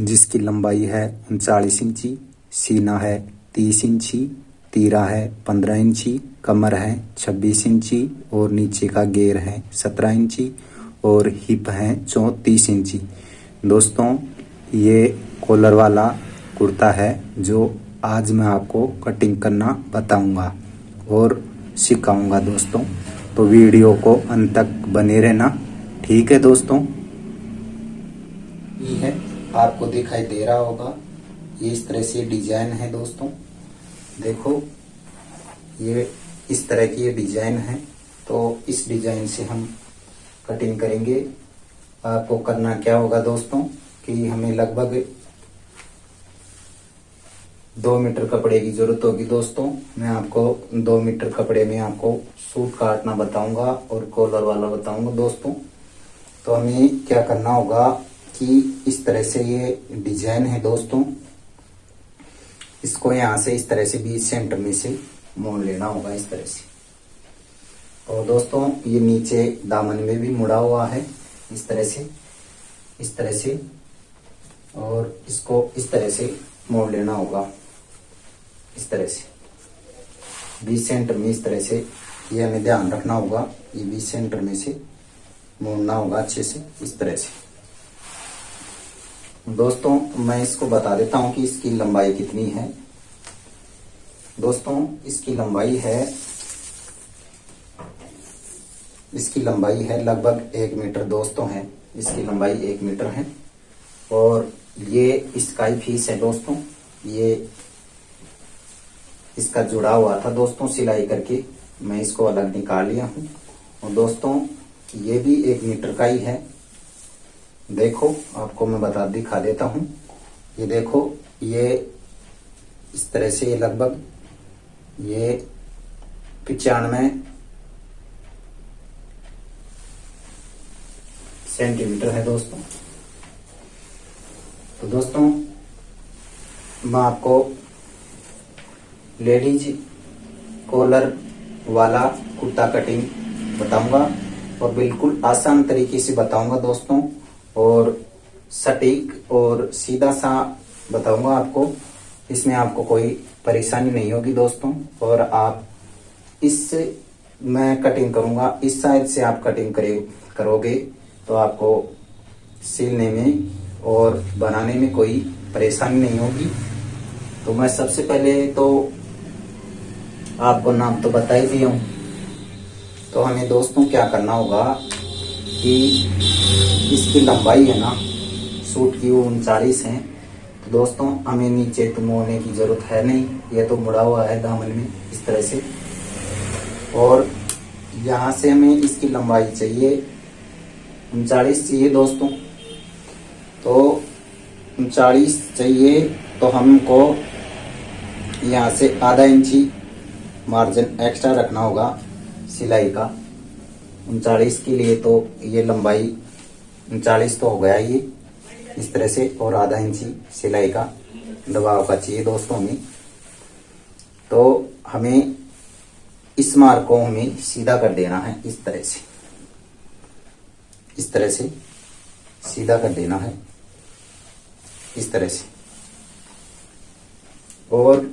जिसकी लंबाई है 39 इंची, सीना है 30 इंची, तीरा है 15 इंची, कमर है 26 इंची और नीचे का घेर है 17 इंची और हिप है 34 इंची। दोस्तों ये कॉलर वाला कुर्ता है जो आज मैं आपको कटिंग करना बताऊंगा और सिखाऊंगा दोस्तों, तो वीडियो को अंत तक बने रहना, ठीक है दोस्तों। ये है, आपको दिखाई दे रहा होगा, ये इस तरह से डिजाइन है दोस्तों। देखो ये इस तरह की ये डिजाइन है, तो इस डिजाइन से हम कटिंग करेंगे। आपको करना क्या होगा दोस्तों कि हमें लगभग 2 मीटर कपड़े की जरूरत होगी दोस्तों। मैं आपको 2 मीटर कपड़े में आपको सूट काटना बताऊंगा और कॉलर वाला बताऊंगा दोस्तों। तो हमें क्या करना होगा कि इस तरह से ये डिजाइन है दोस्तों, इसको यहाँ से इस तरह से 20 सेंटर में से मोड़ लेना होगा इस तरह से। और दोस्तों ये नीचे दामन में भी मुड़ा हुआ है इस तरह से, और इसको इस तरह से मोड़ लेना होगा इस तरह से 20 सेंटर में। इस तरह से ये हमें ध्यान रखना होगा, ये 20 सेंटर में से मोड़ना होगा अच्छे से इस तरह से। दोस्तों मैं इसको बता देता हूं कि इसकी लंबाई कितनी है। दोस्तों इसकी लंबाई है लगभग 1 मीटर दोस्तों है, इसकी लंबाई 1 मीटर है। और ये इसका ही फीस है दोस्तों, ये इसका जुड़ा हुआ था दोस्तों सिलाई करके, मैं इसको अलग निकाल लिया हूं। और दोस्तों ये भी 1 मीटर का ही है। देखो आपको मैं दिखा देता हूं, ये देखो ये इस तरह से ये लगभग ये 95 सेंटीमीटर है दोस्तों। तो दोस्तों मैं आपको लेडीज कॉलर वाला कुर्ता कटिंग बताऊंगा और बिल्कुल आसान तरीके से बताऊंगा दोस्तों, और सटीक और सीधा सा बताऊंगा आपको। इसमें आपको कोई परेशानी नहीं होगी दोस्तों, और आप इससे मैं कटिंग करूंगा इस साइड से आप कटिंग करोगे तो आपको सिलने में और बनाने में कोई परेशानी नहीं होगी। तो मैं सबसे पहले तो आपको नाम तो बता ही दिया हूं। तो हमें दोस्तों क्या करना होगा कि इसकी लंबाई है ना सूट की वो 39 है। तो दोस्तों हमें नीचे तो मोड़ने की जरूरत है नहीं, ये तो मुड़ा हुआ है दामन में इस तरह से। और यहाँ से हमें इसकी लंबाई चाहिए 39 चाहिए दोस्तों। तो 39 चाहिए तो हमको यहाँ से आधा इंची मार्जिन एक्स्ट्रा रखना होगा सिलाई का 39 के लिए। तो ये लंबाई 39 तो हो गया ये इस तरह से, और आधा इंची सिलाई का दबाव का चाहिए दोस्तों हमें। तो हमें इस मार्क को हमें सीधा कर देना है इस तरह से सीधा कर देना है इस तरह से। और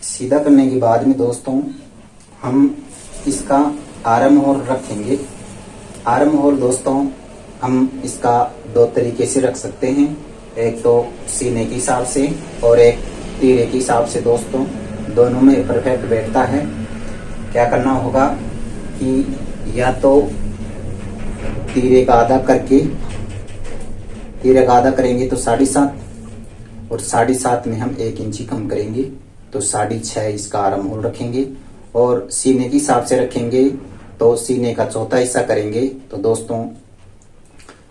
सीधा करने के बाद में दोस्तों हम इसका आर्म होल रखेंगे। आर्म होल दोस्तों हम इसका 2 तरीके से रख सकते हैं, एक तो सीने के हिसाब से और एक तीरे के हिसाब से दोस्तों, दोनों में परफेक्ट बैठता है। क्या करना होगा कि या तो तीरे का आधा करेंगे तो 7.5, और 7.5 में हम 1 इंची कम करेंगे तो 6.5 इसका आर्म होल रखेंगे। और सीने के हिसाब से रखेंगे तो सीने का चौथा हिस्सा करेंगे तो दोस्तों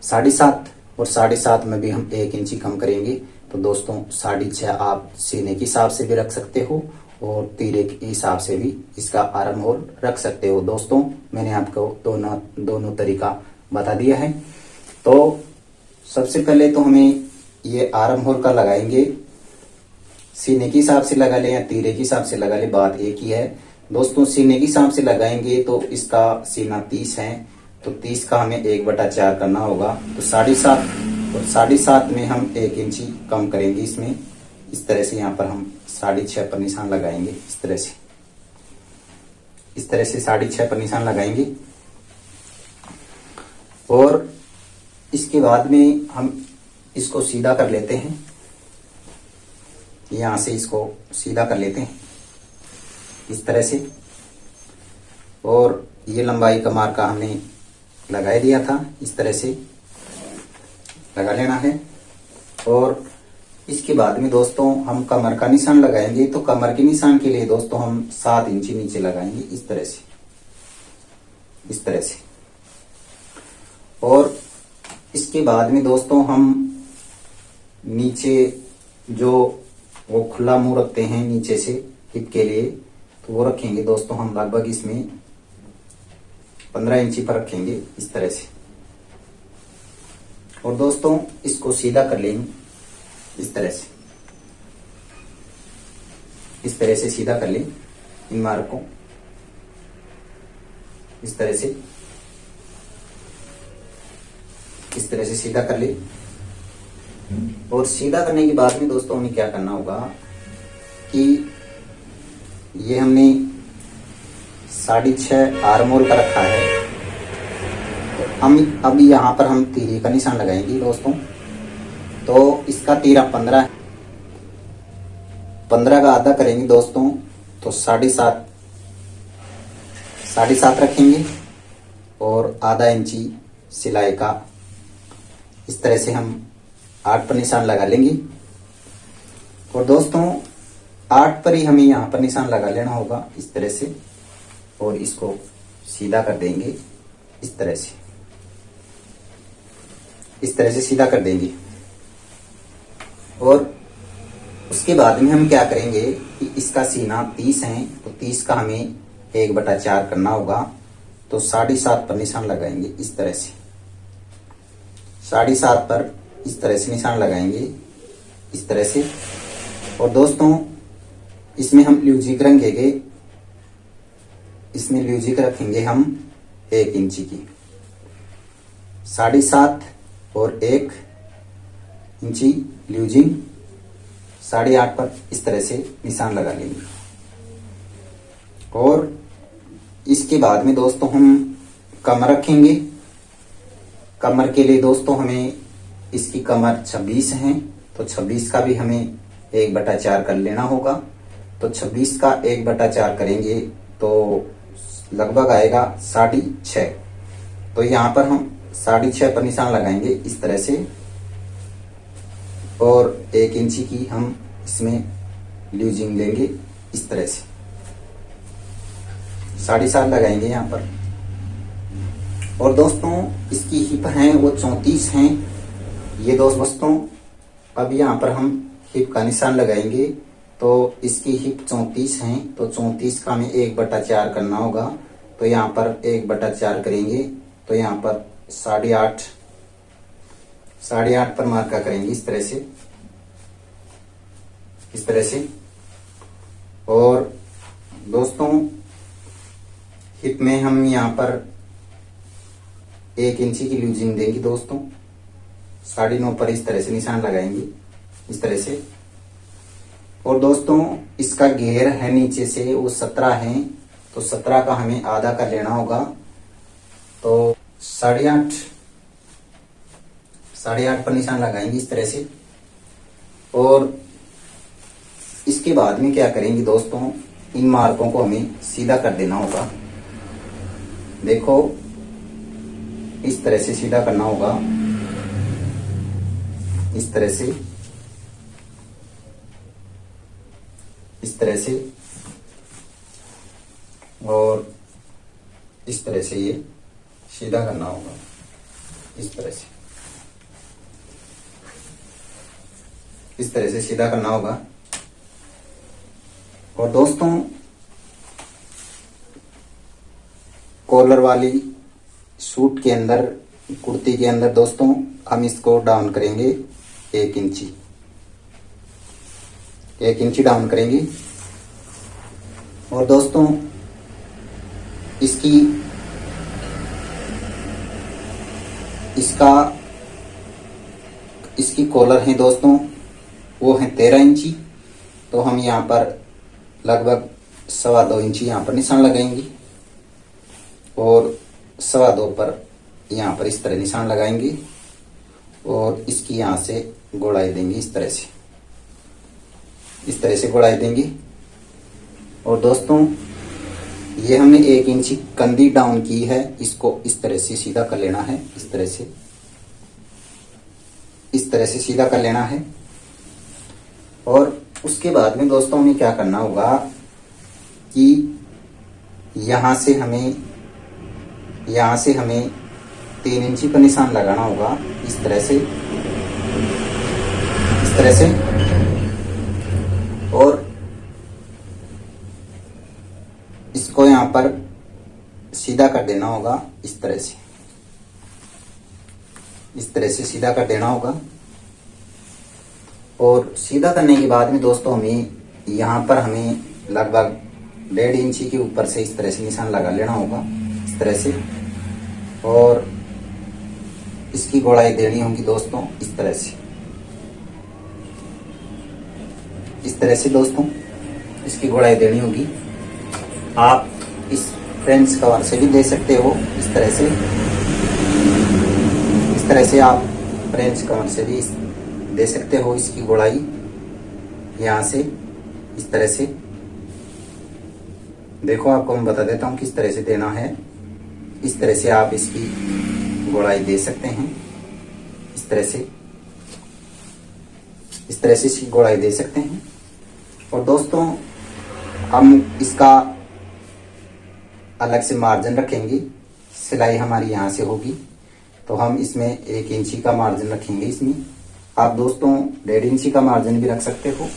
7.5, और 7.5 में भी हम 1 इंची कम करेंगे तो दोस्तों 6.5 आप सीने के हिसाब से भी रख सकते हो और तीरे के हिसाब से भी इसका आर्म होल रख सकते हो दोस्तों। मैंने आपको दोनों तरीका बता दिया है। तो सबसे पहले तो हमें ये आर्म होल का लगाएंगे, सीने के हिसाब से लगा ले या तीरे के हिसाब से लगा ले, बात एक ही है दोस्तों। सीने के हिसाब से लगाएंगे तो इसका सीना 30 है, तो 30 का हमें 1/4 करना होगा, तो 7.5 और 7.5 में हम 1 इंची कम करेंगे इसमें। इस तरह से यहाँ पर हम 6.5 पर निशान लगाएंगे। इस तरह से 6.5 पर निशान लगाएंगे। और इसके बाद में हम इसको सीधा कर लेते हैं। यहां से इसको सीधा कर लेते हैं इस तरह से। और ये लंबाई कमर का हमने लगा दिया था, इस तरह से लगा लेना है। और इसके बाद में दोस्तों हम कमर का निशान लगाएंगे। तो कमर के निशान के लिए दोस्तों हम 7 इंची नीचे लगाएंगे इस तरह से, इस तरह से। और इसके बाद में दोस्तों हम नीचे जो वो खुला मुंह रखते हैं नीचे से हिप के लिए, तो वो रखेंगे दोस्तों हम लगभग इसमें 15 इंची पर रखेंगे इस तरह से। और दोस्तों इसको सीधा कर लेंगे इस तरह से, इस तरह से सीधा कर लें इन मार्क को इस तरह से, इस तरह से सीधा कर ले। और सीधा करने के बाद में दोस्तों हमें क्या करना होगा कि ये हमने 6.5 आर्मोल का रखा है। तो हम अभी यहाँ पर हम तीरे का निशान लगाएंगे दोस्तों। तो इसका तीरा 15 है, 15 का आधा करेंगे दोस्तों। तो 7.5 रखेंगे और आधा इंची सिलाई का इस तरह से हम 8 पर निशान लगा लेंगे। और दोस्तों 8 पर ही हमें यहाँ पर निशान लगा लेना होगा इस तरह से। और इसको सीधा कर देंगे इस तरह से, इस तरह से सीधा कर देंगे। और उसके बाद में हम क्या करेंगे कि इसका सीना 30 है, तो 30 का हमें 1/4 करना होगा। तो 7.5 पर निशान लगाएंगे इस तरह से, 7.5 पर इस तरह से निशान लगाएंगे इस तरह से। और दोस्तों इसमें हम ल्यूजिक रखेंगे, इसमें ल्यूजिक रखेंगे हम 1 इंची की। 7.5 और 1 इंची ल्यूजिंग 8.5 पर इस तरह से निशान लगा लेंगे। और इसके बाद में दोस्तों हम कमर रखेंगे। कमर के लिए दोस्तों हमें इसकी कमर 26 है, तो 26 का भी हमें 1/4 कर लेना होगा। तो 26 का 1/4 करेंगे तो लगभग आएगा 6.5। तो यहाँ पर हम 6.5 पर निशान लगाएंगे इस तरह से। और 1 इंची की हम इसमें ल्यूजिंग लेंगे इस तरह से, 7.5 लगाएंगे यहाँ पर। और दोस्तों इसकी हिप हैं वो 34 हैं ये दोस्तों। अब यहाँ पर हम हिप का निशान लगाएंगे। तो इसकी हिप 34 हैं, तो 34 का हमें 1/4 करना होगा। तो यहाँ पर 1/4 करेंगे। तो यहाँ पर 8.5 पर मार्का करेंगे इस तरह से, इस तरह से। और दोस्तों हिप में हम यहाँ पर 1 इंची की ल्यूजिंग देंगे दोस्तों। 9.5 पर इस तरह से निशान लगाएंगे इस तरह से। और दोस्तों इसका घेर है नीचे से वो 17 है, तो 17 का हमें आधा कर लेना होगा। तो 8.5 पर निशान लगाएंगे इस तरह से। और इसके बाद में क्या करेंगे दोस्तों, इन मार्कों को हमें सीधा कर देना होगा। देखो इस तरह से सीधा करना होगा इस तरह से, इस तरह से। और इस तरह से ये सीधा करना होगा इस तरह से, इस तरह से सीधा करना होगा। और दोस्तों कॉलर वाली सूट के अंदर, कुर्ती के अंदर दोस्तों हम इसको डाउन करेंगे 1 इंची, 1 इंची डाउन करेंगे। और दोस्तों इसकी कॉलर है दोस्तों वो है 13 इंची। तो हम यहाँ पर लगभग 2.25 इंची यहाँ पर निशान लगाएंगे और 2.25 पर यहाँ पर इस तरह निशान लगाएंगे और इसकी यहाँ से गोलाई देंगे इस तरह से गोलाई देंगे। और दोस्तों ये हमने 1 इंची कंधी डाउन की है, इसको इस तरह से सीधा कर लेना है, इस तरह से सीधा कर लेना है। और उसके बाद में दोस्तों हमें क्या करना होगा कि यहाँ से हमें 3 इंची पर निशान लगाना होगा इस तरह से और इसको यहाँ पर सीधा कर देना होगा इस तरह से सीधा कर देना होगा। और सीधा करने के बाद में दोस्तों हमें यहाँ पर लगभग 1.5 इंची के ऊपर से इस तरह से निशान लगा लेना होगा इस तरह से। और इसकी गोलाई देनी होगी दोस्तों इस तरह से दोस्तों इसकी गोलाई देनी होगी। आप इस फ्रेंच कवर से भी दे सकते हो इस तरह से आप फ्रेंच कवर से भी दे सकते हो इसकी गोलाई यहाँ से इस तरह से। देखो आपको मैं बता देता हूँ किस तरह से देना है। इस तरह से आप इसकी गोलाई दे सकते हैं इस तरह से इसकी गोलाई दे सकते हैं। और दोस्तों हम इसका अलग से मार्जिन रखेंगे, सिलाई हमारी यहाँ से होगी तो हम इसमें 1 इंची का मार्जिन रखेंगे। इसमें आप दोस्तों 1.5 इंची का मार्जिन भी रख सकते हो।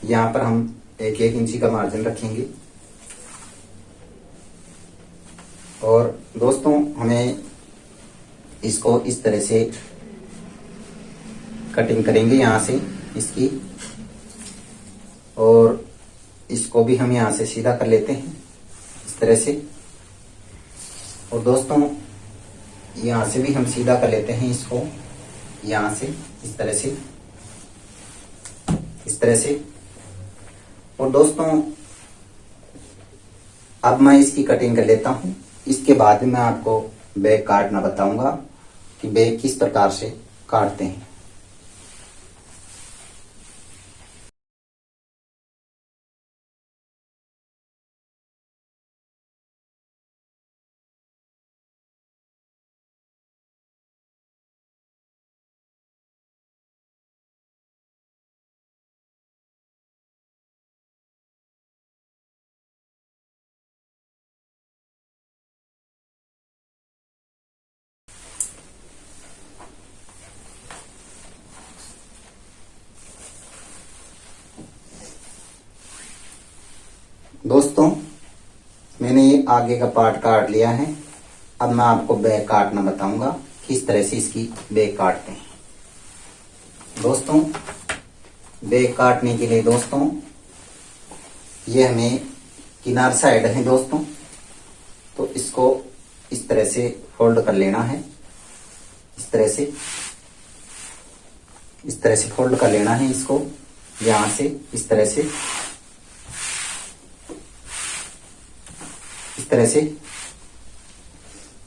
यहाँ पर हम 1 इंची का मार्जिन रखेंगे। और दोस्तों हमें इसको इस तरह से कटिंग करेंगे यहाँ से इसकी, और इसको भी हम यहाँ से सीधा कर लेते हैं इस तरह से। और दोस्तों यहाँ से भी हम सीधा कर लेते हैं इसको यहाँ से इस तरह से। और दोस्तों अब मैं इसकी कटिंग कर लेता हूँ। इसके बाद मैं आपको बैग काटना बताऊंगा कि बैग किस प्रकार से काटते हैं। दोस्तों मैंने ये आगे का पार्ट काट लिया है। अब मैं आपको बैक काटना बताऊंगा किस तरह से इसकी बैक काटते हैं। दोस्तों बैक काटने के लिए दोस्तों ये हमें किनार साइड है दोस्तों, तो इसको इस तरह से फोल्ड कर लेना है। इस तरह से फोल्ड कर लेना है इसको यहां से इस तरह से।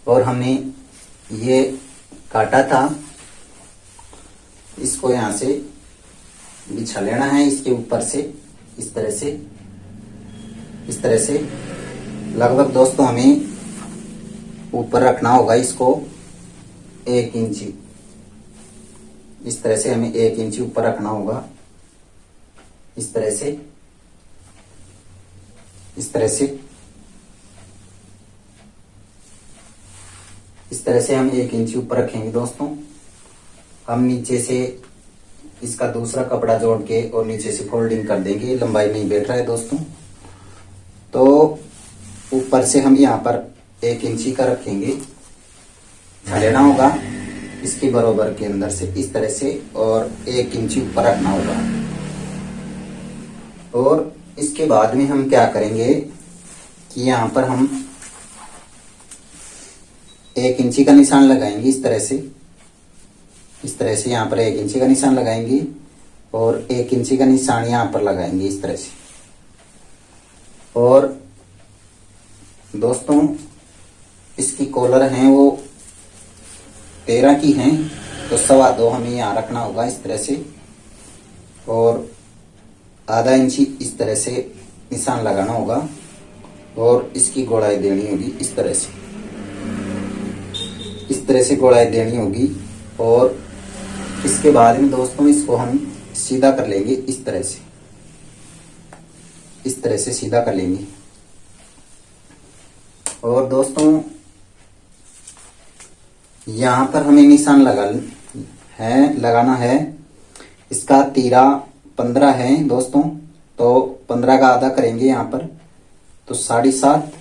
और हमने ये काटा था, इसको यहां से बिछा लेना है इसके ऊपर से इस तरह से। लगभग दोस्तों हमें ऊपर रखना होगा इसको 1 इंची। इस तरह से हमें 1 इंची ऊपर रखना होगा इस तरह से हम 1 इंची ऊपर रखेंगे दोस्तों। हम नीचे से इसका दूसरा कपड़ा जोड़ के और नीचे से फोल्डिंग कर देंगे। लंबाई नहीं बैठ रहा है दोस्तों, तो ऊपर से हम यहाँ पर 1 इंची का रखेंगे। लेना होगा इसके बराबर के अंदर से इस तरह से, और 1 इंची ऊपर रखना होगा। और इसके बाद में हम क्या करेंगे कि यहाँ पर हम 1 इंची का निशान लगाएंगे इस तरह से। इस तरह से यहाँ पर 1 इंची का निशान लगाएंगे और 1 इंची का निशान यहाँ पर लगाएंगे इस तरह से। और दोस्तों इसकी कॉलर हैं वो 13 की हैं, तो 2.25 हमें यहाँ रखना होगा इस तरह से। और आधा इंची इस तरह से निशान लगाना होगा और इसकी गोलाई देनी होगी इस तरह से, इस तरह से गोलाई देनी होगी। और इसके बाद में दोस्तों इसको हम सीधा कर लेंगे इस तरह से, इस तरह से सीधा कर लेंगे। और दोस्तों यहाँ पर हमें निशान लगाना है। इसका तीरा 15 है दोस्तों, तो 15 का आधा करेंगे यहाँ पर, तो 7.5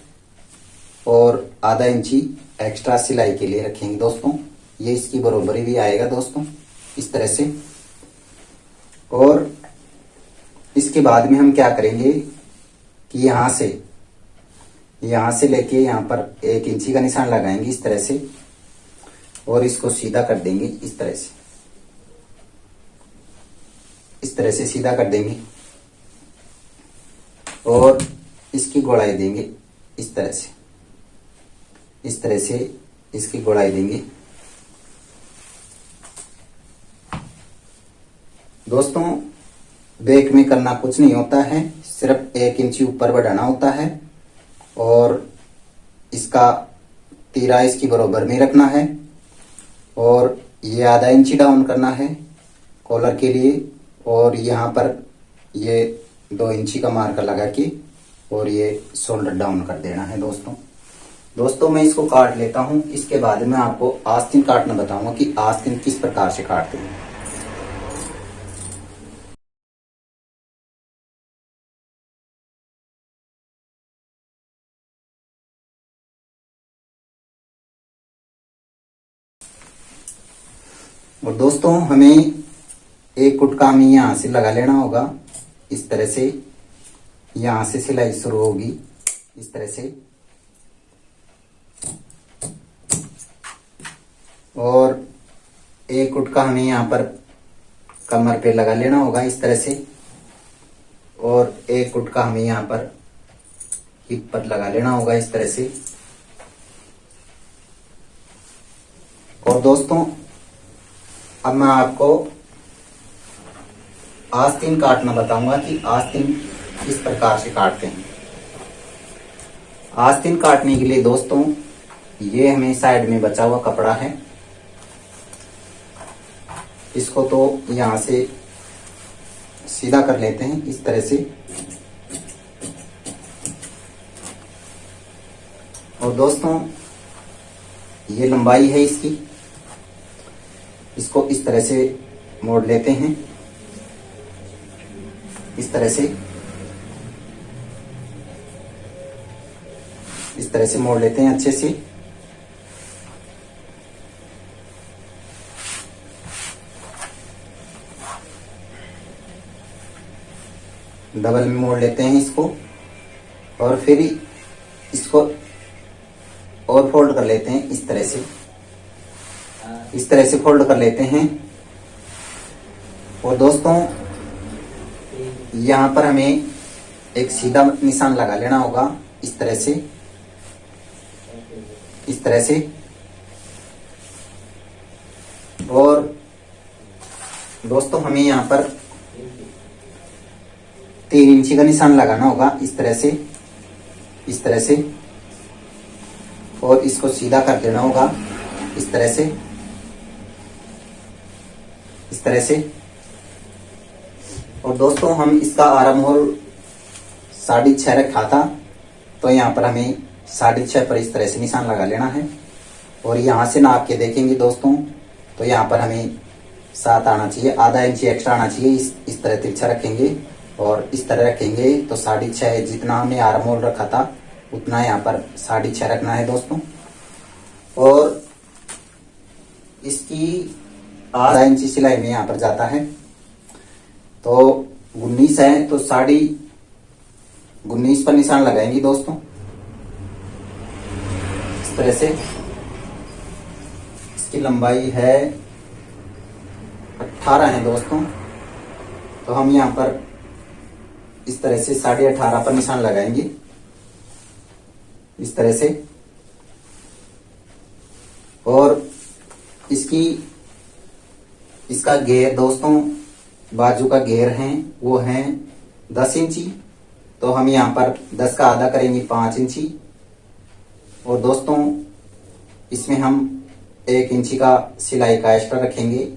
और आधा इंची एक्स्ट्रा सिलाई के लिए रखेंगे दोस्तों। ये इसकी बराबरी भी आएगा दोस्तों इस तरह से। और इसके बाद में हम क्या करेंगे कि यहाँ से लेके यहाँ पर 1 इंची का निशान लगाएंगे इस तरह से और इसको सीधा कर देंगे इस तरह से, इस तरह से सीधा कर देंगे और इसकी गोलाई देंगे इस तरह से, इस तरह से इसकी गोलाई देंगे। दोस्तों बैक में करना कुछ नहीं होता है, सिर्फ 1 इंची ऊपर बढ़ाना होता है और इसका तीरा इसकी बराबर में रखना है और ये आधा इंची डाउन करना है कॉलर के लिए और यहाँ पर ये 2 इंची का मार्कर लगा के और ये शोल्डर डाउन कर देना है दोस्तों मैं इसको काट लेता हूँ। इसके बाद में आपको आस्तीन काटना बताऊंगा कि आस्तीन किस प्रकार से काटते हैं। और दोस्तों हमें एक कुटका हमें यहाँ से लगा लेना होगा इस तरह से, यहाँ से सिलाई शुरू होगी इस तरह से और एक कुटका हमें यहाँ पर कमर पे लगा लेना होगा इस तरह से और एक कुटका हमें यहाँ पर हिप पर लगा लेना होगा इस तरह से। और दोस्तों अब मैं आपको आस्तीन काटना बताऊंगा कि आस्तीन किस प्रकार से काटते हैं। आस्तीन काटने के लिए दोस्तों ये हमें साइड में बचा हुआ कपड़ा है, इसको तो यहां से सीधा कर लेते हैं इस तरह से। और दोस्तों ये लंबाई है इसकी, इसको इस तरह से मोड़ लेते हैं इस तरह से, इस तरह से मोड़ लेते हैं अच्छे से। डबल में मोड़ लेते हैं इसको और फिर इसको और फोल्ड कर लेते हैं इस तरह से, इस तरह से फोल्ड कर लेते हैं। और दोस्तों यहाँ पर हमें एक सीधा निशान लगा लेना होगा इस तरह से, इस तरह से। और दोस्तों हमें यहाँ पर 3 इंची का निशान लगाना होगा इस तरह से, इस तरह से और इसको सीधा कर देना होगा इस तरह से, इस तरह से। और दोस्तों हम इसका आर्म होल 6.5 रखा था, तो यहाँ पर हमें 6.5 पर इस तरह से निशान लगा लेना है। और यहाँ से नाप के देखेंगे दोस्तों तो यहाँ पर हमें 7 आना चाहिए, आधा इंची एक्स्ट्रा आना चाहिए। इस तरह तिरछा रखेंगे और इस तरह रखेंगे तो 6.5 जितना हमने आर्म होल रखा था उतना यहाँ पर 6.5 रखना है दोस्तों। और इसकी आधा इंची सिलाई में यहाँ पर जाता है, तो 19 है तो 19.5 पर निशान लगाएंगे दोस्तों इस तरह से। इसकी लंबाई है 18 है दोस्तों। तो हम यहाँ पर इस तरह से 18.5 पर निशान लगाएंगे, इस तरह से। और इसका घेर दोस्तों, बाजू का घेर है वो है 10 इंची। तो हम यहाँ पर 10 का आधा करेंगे 5 इंची। और दोस्तों इसमें हम 1 इंची का सिलाई का एक्स्ट्रा रखेंगे,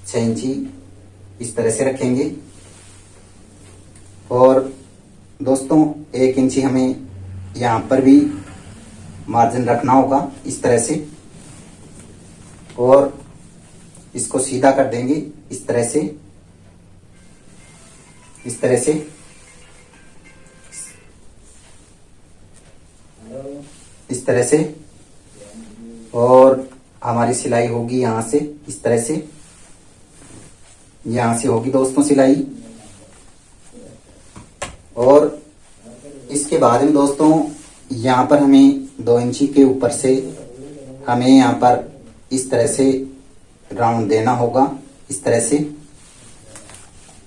6 इंची इस तरह से रखेंगे। और दोस्तों 1 इंची हमें यहाँ पर भी मार्जिन रखना होगा, इस तरह से। और इसको सीधा कर देंगे इस तरह से, इस तरह से। इस तरह से। और हमारी सिलाई होगी यहां से, इस तरह से, यहां से होगी दोस्तों सिलाई। और इसके बाद में दोस्तों यहाँ पर हमें 2 इंची के ऊपर से हमें यहाँ पर इस तरह से राउंड देना होगा, इस तरह से,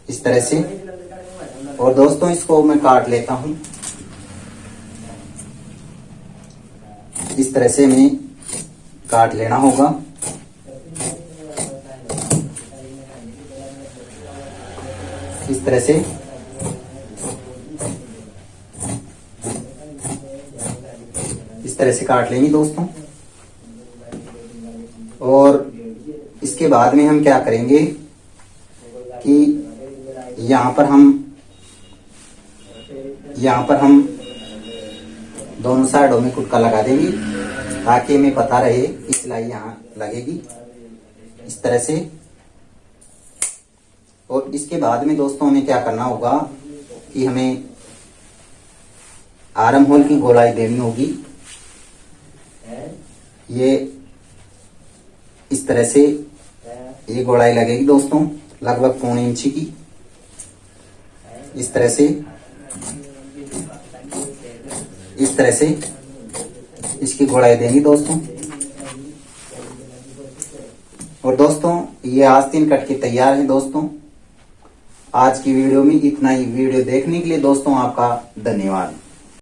इस तरह से। और दोस्तों इसको मैं काट लेता हूं, इस तरह से हमें काट लेना होगा। इस तरह से। इस तरह से काट लेंगे दोस्तों। और इसके बाद में हम क्या करेंगे कि यहाँ पर हम दोनों साइडों में कुटका लगा देंगे, ताकि हमें पता रहे कि सिलाई यहाँ लगेगी, इस तरह से। और इसके बाद में दोस्तों हमें क्या करना होगा कि हमें आर्म होल की गोलाई देनी होगी, ये इस तरह से। ये गोलाई लगेगी दोस्तों लगभग 1.25 इंची की, इस तरह से, इस तरह से इसकी गोलाई देंगी दोस्तों। और दोस्तों ये आस्तीन कट के तैयार है दोस्तों। आज की वीडियो में इतना ही। वीडियो देखने के लिए दोस्तों आपका धन्यवाद।